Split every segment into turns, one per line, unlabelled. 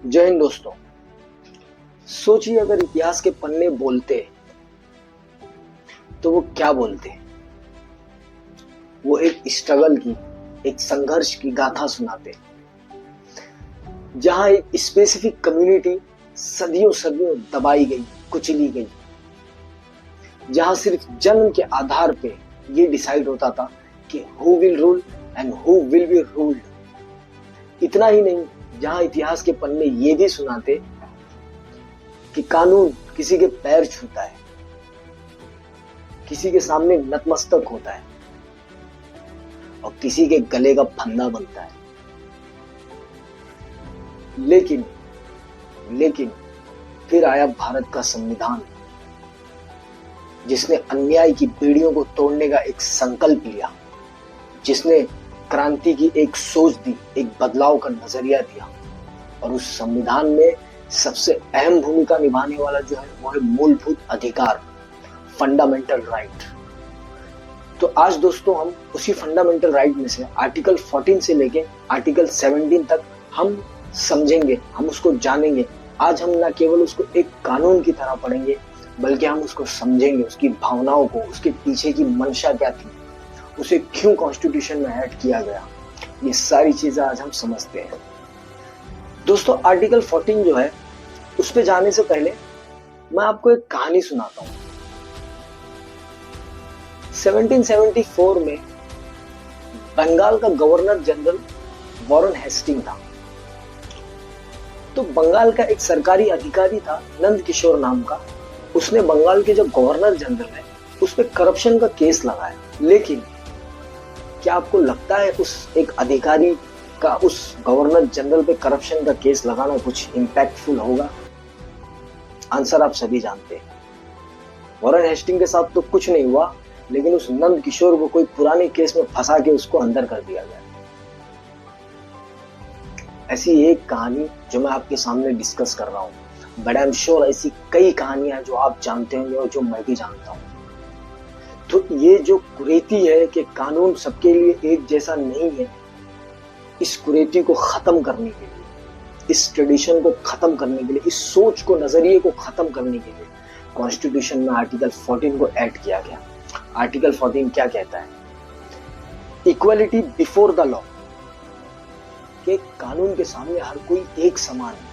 जय हिंद दोस्तों। सोचिए अगर इतिहास के पन्ने बोलते तो वो क्या बोलते। वो एक स्ट्रगल की, एक संघर्ष की गाथा सुनाते, जहां एक स्पेसिफिक कम्युनिटी सदियों सदियों दबाई गई, कुचली गई, जहां सिर्फ जन्म के आधार पे ये डिसाइड होता था कि who will rule and who will be ruled. इतना ही नहीं, जहां इतिहास के पन्ने ये भी सुनाते कि कानून किसी के पैर छूता है, किसी के सामने नतमस्तक होता है और किसी के गले का फंदा बनता है। लेकिन फिर आया भारत का संविधान, जिसने अन्याय की बेड़ियों को तोड़ने का एक संकल्प लिया, जिसने क्रांति की एक सोच दी, एक बदलाव का नजरिया दिया। और उस संविधान में सबसे अहम भूमिका निभाने वाला जो है वो है मूलभूत अधिकार, फंडामेंटल राइट। तो आज दोस्तों हम उसी फंडामेंटल राइट में से आर्टिकल 14 से लेके आर्टिकल 17 तक हम समझेंगे, हम उसको जानेंगे। आज हम न केवल उसको एक कानून की तरह पढ़ेंगे, बल्कि हम उसको समझेंगे, उसकी भावनाओं को, उसके पीछे की मंशा क्या थी, उसे क्यों कॉन्स्टिट्यूशन में ऐड किया गया। ये सारी चीजें आज हम समझते हैं। दोस्तों आर्टिकल 14 जो है, उस पे जाने से पहले मैं आपको एक कहानी सुनाता हूं। 1774 में बंगाल का गवर्नर जनरल वॉरेन हेस्टिंग था। तो बंगाल का एक सरकारी अधिकारी था नंद किशोर नाम का। उसने बंगाल के जो गवर्नर जनरल है उस पे करप्शन का केस लगाया। लेकिन क्या आपको लगता है उस एक अधिकारी का उस गवर्नर जनरल पे करप्शन का केस लगाना कुछ इंपैक्टफुल होगा? आंसर आप सभी जानते हैं। वॉरेन हेस्टिंग के साथ तो कुछ नहीं हुआ, लेकिन उस नंद किशोर को कोई पुराने केस में फंसा के उसको अंदर कर दिया गया। ऐसी एक कहानी जो मैं आपके सामने डिस्कस कर रहा हूं, बट आई एम श्योर ऐसी कई कहानियां जो आप जानते होंगे और जो मैं भी जानता हूं। तो ये जो कुरीति है कि कानून सबके लिए एक जैसा नहीं है, इस कुरीति को खत्म करने के लिए, इस ट्रेडिशन को खत्म करने के लिए, इस सोच को, नजरिए को खत्म करने के लिए कॉन्स्टिट्यूशन में आर्टिकल 14 को ऐड किया गया। आर्टिकल 14 क्या कहता है? इक्वलिटी बिफोर द लॉ, कि कानून के सामने हर कोई एक समान है।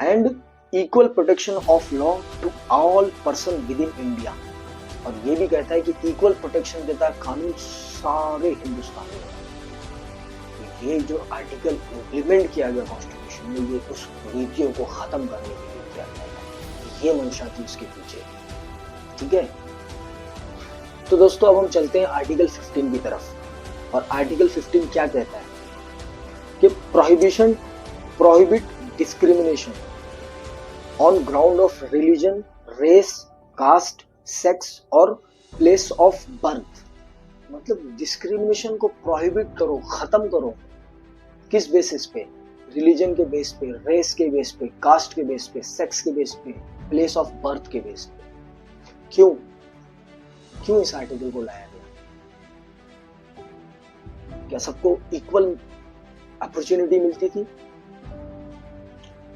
And equal protection of law to all person within India. और ये भी कहता है कि इक्वल प्रोटेक्शन देता है कानून सारे हिंदुस्तान में। ये जो आर्टिकल इम्प्लीमेंट किया गया कॉन्स्टिट्यूशन में, ये उस नीतियों को खत्म करने के लिए किया गया था। ये मंशा थी उसके पीछे। ठीक है, तो दोस्तों अब हम चलते हैं आर्टिकल 15 की तरफ। और आर्टिकल 15 क्या कहता है कि prohibit discrimination on ground of religion, race, caste, sex और प्लेस ऑफ बर्थ। मतलब डिस्क्रिमिनेशन को प्रोहिबिट करो, खत्म करो। किस बेसिस पे? रिलीजन के बेस पे, रेस के बेस पे, कास्ट के बेस पे, सेक्स के बेस पे, प्लेस ऑफ बर्थ के बेस पे। क्यों इस आर्टिकल को लाया गया? क्या सबको इक्वल अपॉर्चुनिटी मिलती थी?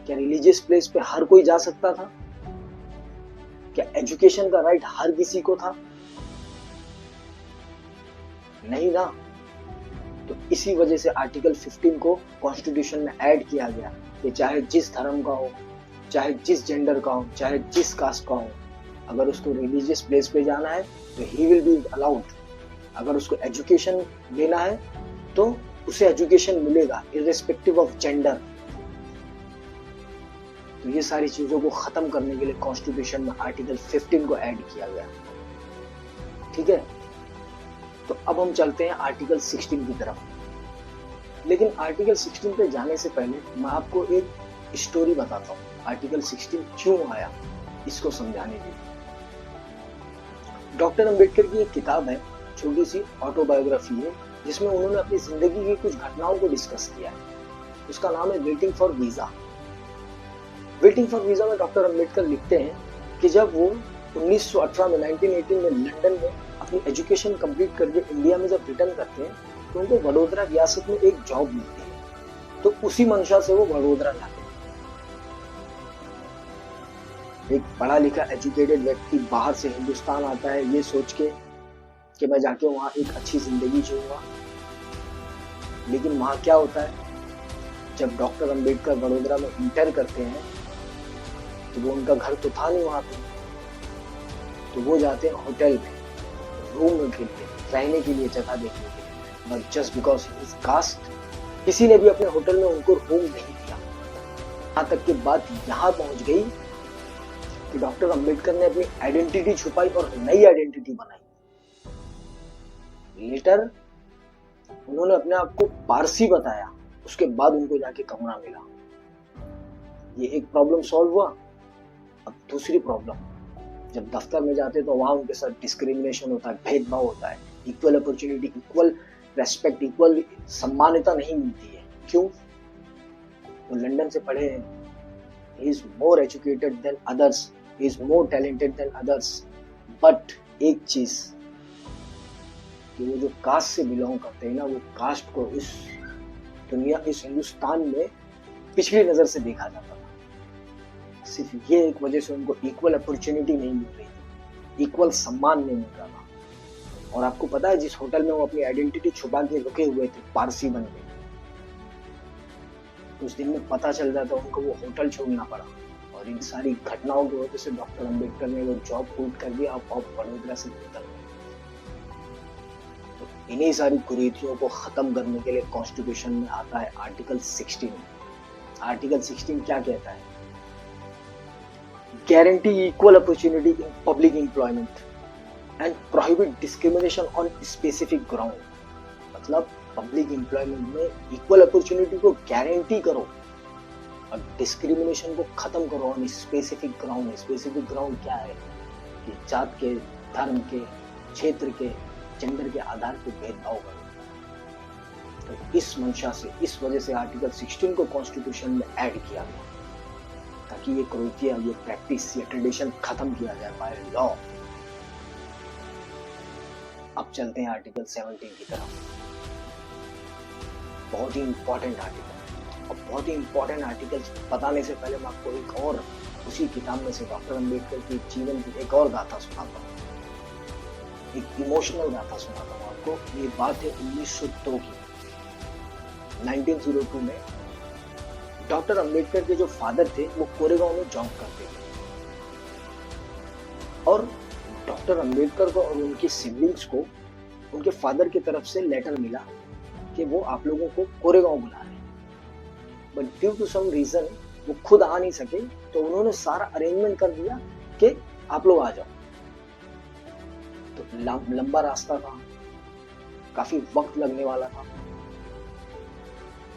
क्या रिलीजियस प्लेस पे हर कोई जा सकता था? क्या एजुकेशन का राइट हर किसी को था? नहीं ना। तो इसी वजह से आर्टिकल 15 को कॉन्स्टिट्यूशन में ऐड किया गया कि चाहे जिस धर्म का हो, चाहे जिस जेंडर का हो, चाहे जिस कास्ट का हो, अगर उसको रिलीजियस प्लेस पे जाना है तो ही विल बी अलाउड। अगर उसको एजुकेशन लेना है तो उसे एजुकेशन मिलेगा इररिस्पेक्टिव ऑफ जेंडर। तो ये सारी चीजों को खत्म करने के लिए कॉन्स्टिट्यूशन में आर्टिकल 15 को ऐड किया गया। ठीक है, तो अब हम चलते हैं आर्टिकल 16 की तरफ। लेकिन आर्टिकल 16 पे जाने से पहले मैं आपको एक स्टोरी बताता हूँ। आर्टिकल 16 क्यों आया, इसको समझाने के लिए। डॉक्टर अंबेडकर की एक किताब है, छोटी सी ऑटोबायोग्राफी है, जिसमें उन्होंने अपनी जिंदगी की कुछ घटनाओं को डिस्कस किया है। उसका नाम है waiting for visa. Waiting for visa में डॉक्टर अंबेडकर लिखते हैं कि जब वो 1918 में 1918 में लंदन में अपनी एजुकेशन कंप्लीट करके इंडिया में जब रिटर्न करते हैं तो उनको वडोदरा रियासत में एक जॉब मिलती है। तो उसी मंशा से वो वडोदरा जाते हैं। एक पढ़ा लिखा एजुकेटेड व्यक्ति बाहर से हिंदुस्तान आता है ये सोच के कि मैं जाके वहां एक अच्छी जिंदगी जीऊंगा, लेकिन वहां क्या होता है, जब डॉक्टर अंबेडकर वडोदरा में इंटर करते हैं तो वो उनका घर तो था नहीं वहां पे, तो वो जाते हैं होटल में रूम के लिए, रहने के लिए, जगह देखने के लिए, but just because his cast किसी ने भी अपने होटल में उनको रूम नहीं दिया। यहाँ तक की बात यहाँ पहुंच गई कि डॉक्टर अंबेडकर ने अपनी आइडेंटिटी छुपाई और नई आइडेंटिटी बनाई। लेटर उन्होंने अपने आप को पारसी बताया, उसके बाद उनको जाके कमरा मिला। ये एक प्रॉब्लम सॉल्व हुआ। अब दूसरी प्रॉब्लम, जब दफ्तर में जाते तो वहां उनके साथ डिस्क्रिमिनेशन होता है, भेदभाव होता है, equal opportunity, equal respect, equal सम्मानिता नहीं मिलती है। क्यों? वो लंदन से पढ़े हैं, he is more educated than others, he is more talented than others, but एक चीज कि वो जो कास्ट से बिलोंग करते हैं ना, वो कास्ट को इस दुनिया, इस हिंदुस्तान में पिछली नजर से देखा जाता था। सिर्फ ये एक वजह से उनको इक्वल अपॉर्चुनिटी नहीं मिल रही थी, इक्वल सम्मान नहीं मिल रहा था। और आपको पता है, जिस होटल में वो अपनी आइडेंटिटी छुपा के रुके हुए थे, पारसी बन गए, उस दिन में पता चल जाता उनको, वो होटल छोड़ना पड़ा। और इन सारी घटनाओं की वजह से डॉक्टर अंबेडकर ने वो जॉब क्विट कर दिया और वडोदरा से निकल गए। तो इन्हीं सारी कुरीतियों को खत्म करने के लिए कॉन्स्टिट्यूशन में आता है आर्टिकल 16। आर्टिकल 16 क्या कहता है? Guarantee equal opportunity in public employment and prohibit discrimination on specific ground. मतलब पब्लिक एम्प्लॉयमेंट में इक्वल अपॉर्चुनिटी को गारंटी करो और डिस्क्रिमिनेशन को खत्म करो on specific ground. Specific ground क्या है? कि जात के, धर्म के, क्षेत्र के, जेंडर के आधार पर भेदभाव करो। तो इस मंशा से, इस वजह से आर्टिकल 16 को कॉन्स्टिट्यूशन में ऐड किया गया, ताकि ये कुरीतियां, ये प्रैक्टिस, ये ट्रेडिशन खत्म किया जाए बाय लॉ। अब चलते हैं आर्टिकल 17 की तरफ। बहुत ही इंपॉर्टेंट आर्टिकल, और बहुत ही इंपॉर्टेंट आर्टिकल बताने से पहले मैं आपको एक और उसी किताब में से डॉक्टर अंबेडकर की जीवन की एक और गाथा सुनाता हूँ, एक इमोशनल गाथा सुनाता हूँ आपको। ये बात है 1902 की। 1902 में डॉक्टर अंबेडकर के जो फादर थे वो कोरेगांव में जॉब करते थे, और डॉक्टर अंबेडकर को और उनके सिबलिंग्स को उनके फादर की तरफ से लेटर मिला कि वो आप लोगों को कोरेगांव बुला रहे हैं, but due to some reason वो खुद आ नहीं सके, तो उन्होंने सारा अरेंजमेंट कर दिया कि आप लोग आ जाओ। तो लंबा रास्ता था, काफी वक्त लगने वाला था,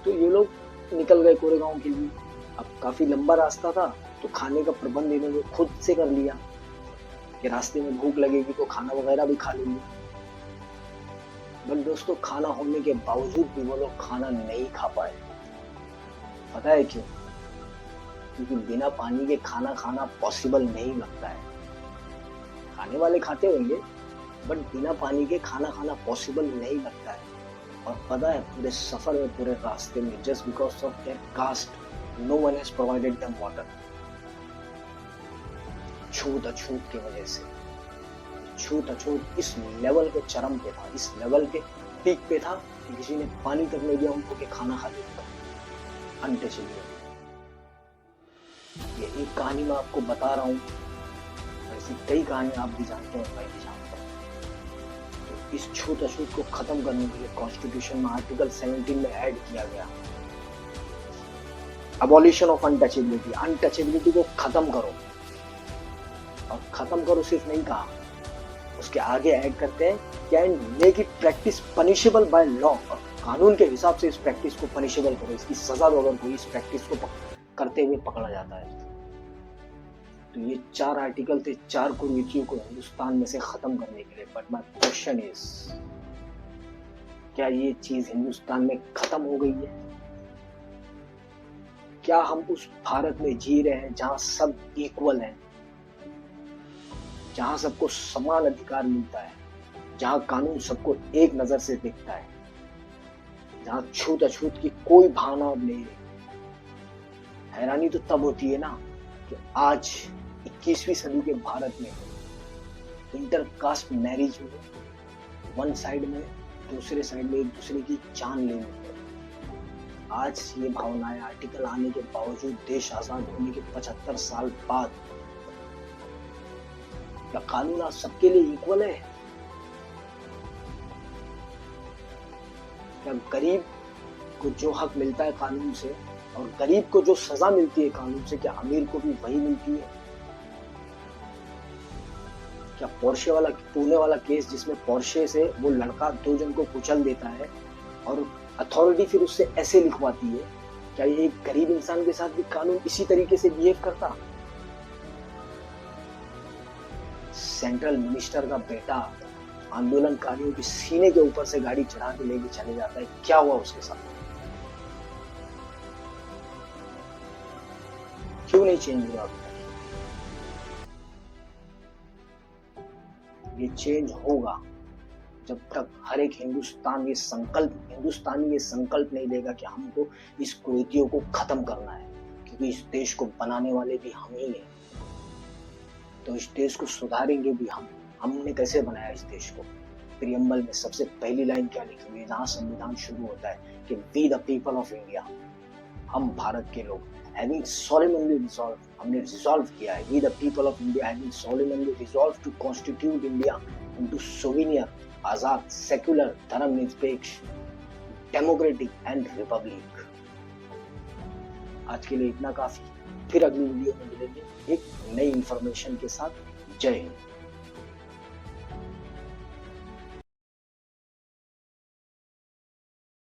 तो ये लोग निकल गए कोरेगांव के लिए। अब काफी लंबा रास्ता था, तो खाने का प्रबंध इन्होंने खुद से कर लिया कि रास्ते में भूख लगेगी तो खाना वगैरह भी खा लेंगे। बट दोस्तों, खाना होने के बावजूद भी वो लोग खाना नहीं खा पाए। पता है क्यों? क्योंकि बिना पानी के खाना खाना पॉसिबल नहीं लगता है। खाने वाले खाते होंगे, बट बिना पानी के खाना खाना पॉसिबल नहीं लगता है। और पता है, पूरे सफर में, पूरे रास्ते में, just because of their caste, no one has provided them water. छूत अछूत की वजह से, छूत अछूत इस लेवल के चरम पे था, इस लेवल के पीक पे था कि किसी ने पानी तक नहीं दिया उनको कि खाना खा लेता। अनटचेबल। ये एक कहानी मैं आपको बता रहा हूँ, ऐसी कई कहानियां आप भी जानते हैं, मैं भी जानता हूँ। तो इस छूत अछूत को खत्म करने के लिए कॉन्स्टिट्यूशन में आर्टिकल 17 में ऐड किया गया, अबॉलिशन ऑफ अनटचेबिलिटी। अनटचेबिलिटी को खत्म करो, और खत्म करो सिर्फ नहीं कहा, उसके आगे ऐड करते हैं can make it practice punishable by law. और कानून के हिसाब से इस प्रैक्टिस को पनिशेबल करो, इसकी सजा दो अगर कोई इस प्रैक्टिस को करते हुए पकड़ा जाता है। तो ये 4 आर्टिकल थे, 4 कुरीतियों को हिंदुस्तान में से खत्म करने के लिए। बट माय क्वेश्चन इज, क्या ये चीज हिंदुस्तान में खत्म हो गई है? क्या हम उस भारत में जी रहे हैं जहां सब इक्वल हैं, जहां सबको समान अधिकार मिलता है, जहां कानून सबको एक नजर से देखता है, जहां छूत अछूत की कोई भावना अब नहीं रही। हैरानी तो तब होती है ना कि आज 21वीं सदी के भारत में इंटरकास्ट मैरिज में वन साइड में दूसरे साइड में एक दूसरे की जान लेने में, आज ये भावनाएं आर्टिकल आने के बावजूद देश आजाद होने के 75 साल बाद, क्या कानून आज सबके लिए इक्वल है? क्या गरीब को जो हक मिलता है कानून से और गरीब को जो सजा मिलती है कानून से, क्या अमीर को भी वही मिलती है? क्या पोर्शे वाला पुणे वाला केस जिसमें पोर्शे से वो लड़का 2 जन को कुचल देता है और अथॉरिटी फिर उससे ऐसे लिखवाती है, क्या ये एक गरीब इंसान के साथ भी कानून इसी तरीके से बिहेव करता? सेंट्रल मिनिस्टर का बेटा आंदोलनकारियों के सीने के ऊपर से गाड़ी चढ़ा के लेके चले जाता है, क्या हुआ उसके साथ? क्यों नहीं चेंज हुआ? ये चेंज होगा जब तक हर एक हिंदुस्तानी ये संकल्प नहीं लेगा कि हमको इस कुरीतियों को खत्म करना है, क्योंकि इस देश को बनाने वाले भी हम ही हैं। तो इस देश को सुधारेंगे भी हमने कैसे बनाया इस देश को? प्रियम्बल में सबसे पहली लाइन क्या लिखी हुई है, जहां संविधान शुरू होता है कि we the people of India, हम भारत के लोग, having solemnly resolved, हमने रिजॉल्व किया है, we the people of India having solemnly resolved to constitute India into sovereign, Azad, secular, धर्मनिरपेक्ष, डेमोक्रेटिक एंड रिपब्लिक। आज के लिए इतना काफी, फिर अगली वीडियो में मिलेंगे एक नई इंफॉर्मेशन के साथ। जय हिंद।